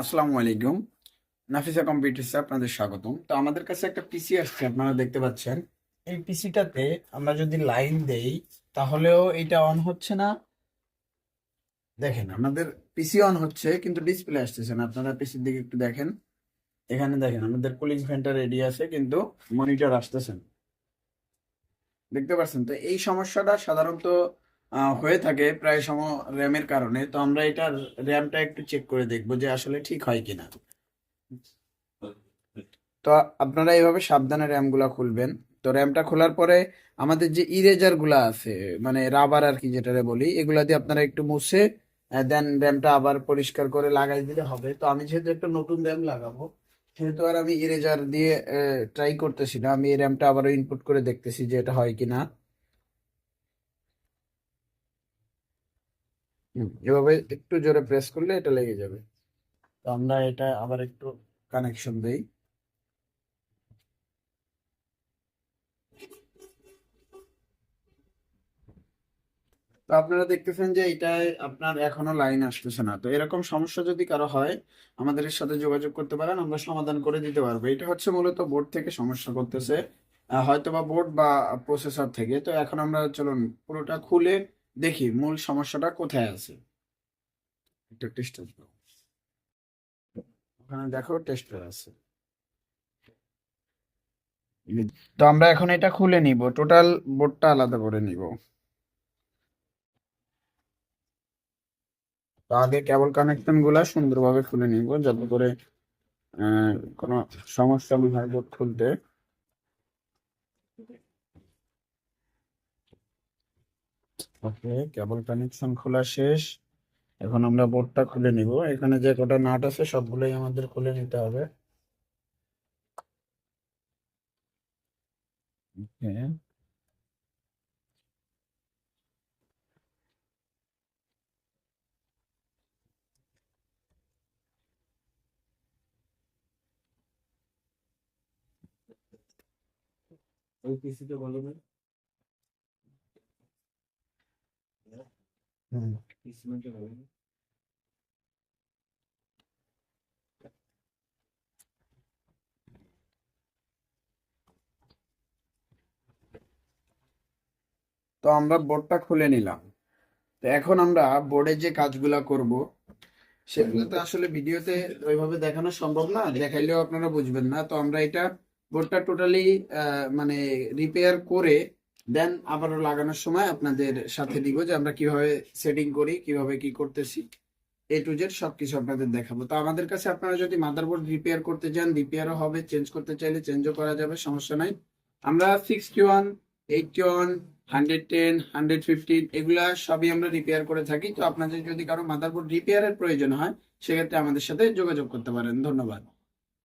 আসসালামু আলাইকুম। নাফিসা কম্পিউটার্সে আপনাদের স্বাগতম। তো আমাদের কাছে একটা পিসি আসছে, আপনারা দেখতে পাচ্ছেন। এই পিসিটাতে আমরা যদি লাইন দেই তাহলেও এটা অন হচ্ছে না। দেখেন, আমাদের পিসি অন হচ্ছে কিন্তু ডিসপ্লে আসতেছে না। আপনারা পিসির দিকে একটু দেখেন, এখানে দেখেন আমাদের কুলিং ফ্যানটা রেডি আছে কিন্তু মনিটর আসতেছে না। দেখতে পাচ্ছেন? তো এই সমস্যাটা সাধারণত হয়ে থাকে প্রায় সময় র্যামের কারণে। তো আমরা এটার র্যামটা একটু চেক করে দেখবো যে আসলে ঠিক হয় কিনা। তো আপনারা এইভাবে সাবধানে র্যামগুলা খুলবেন। তো র্যামটা খোলার পরে আমাদের যে ইরেজার গুলা আছে, মানে রাবার আর কি যেটারে বলি, এগুলা দিয়ে আপনারা একটু মুছে দেন র্যামটা আবার পরিষ্কার করে লাগাই দিলে হবে। তো আমি যেহেতু একটা নতুন র্যাম লাগাবো, সেহেতু আর আমি ইরেজার দিয়ে ট্রাই করতেছি না। আমি এই র্যামটা আবারও ইনপুট করে দেখতেছি যে এটা হয় কিনা। এভাবে একটু জোরে প্রেস করলে এটা লেগে যাবে। তো আমরা এটা আবার একটু কানেকশন দেই। তো আপনারা দেখতেছেন যে এটায় আপনার এখনো লাইন আসতেছে না। তো এরকম সমস্যা যদি কারো হয়, আমাদের সাথে যোগাযোগ করতে পারেন, আমরা সমাধান করে দিতে পারবো। এটা হচ্ছে মূলত বোর্ড থেকে সমস্যা করতেছে, হয়তো বা বোর্ড বা প্রসেসর থেকে। তো এখন আমরা চলুন পুরোটা খুলে দেখি মূল সমস্যাটা কোথায় আছে। একটা টেস্টার, ওখানে দেখো টেস্টার আছে। তো আমরা এখন এটা খুলে নিব, টোটাল বোর্ডটা আলাদা করে নিব। তো আগে কেবল কানেকশন গুলা সুন্দরভাবে খুলে নিব যাতে করে আহ, কোনো সমস্যা না হয় বোর্ড খুলতে। ওকে, কেবল কানেকশন খোলা শেষ। এখন আমরা বোর্ডটা খুলে নিব। এখানে যে কটা নাট আছে সবগুলোই আমাদের খুলে নিতে হবে। ওকে, ওই পিসিতে বলো না। হুম, পিসিতে বলো না। তো আমরা বোর্ডটা খুলে নিলাম। তো এখন আমরা বোর্ডে যে কাজগুলা করব সেগুলো তো আসলে ভিডিওতে ওইভাবে দেখানো সম্ভব না, দেখাইলেও আপনারা বুঝবেন না। তো আমরা এটা বোর্ডটা টোটালি মানে রিপেয়ার করে দেন আবারও লাগানোর সময় আপনাদের সাথে দিব যে আমরা কিভাবে সেটিং করি, কিভাবে কি করতেছি, A to Z সবকিছু আপনাদের দেখাবো। তো আমাদের কাছে আপনারা যদি মাদারবোর্ড রিপেয়ার করতে চান রিপেয়ারও হবে, চেঞ্জ করতে চাইলে চেঞ্জও করা যাবে, সমস্যা নাই। আমরা 61, 81, 110, 115 এগুলা সবই আমরা রিপেয়ার করে থাকি। তো আপনাদের যদি কারো মাদারবোর্ড রিপেয়ারের প্রয়োজন হয় সেক্ষেত্রে আমাদের সাথে যোগাযোগ করতে পারেন। ধন্যবাদ।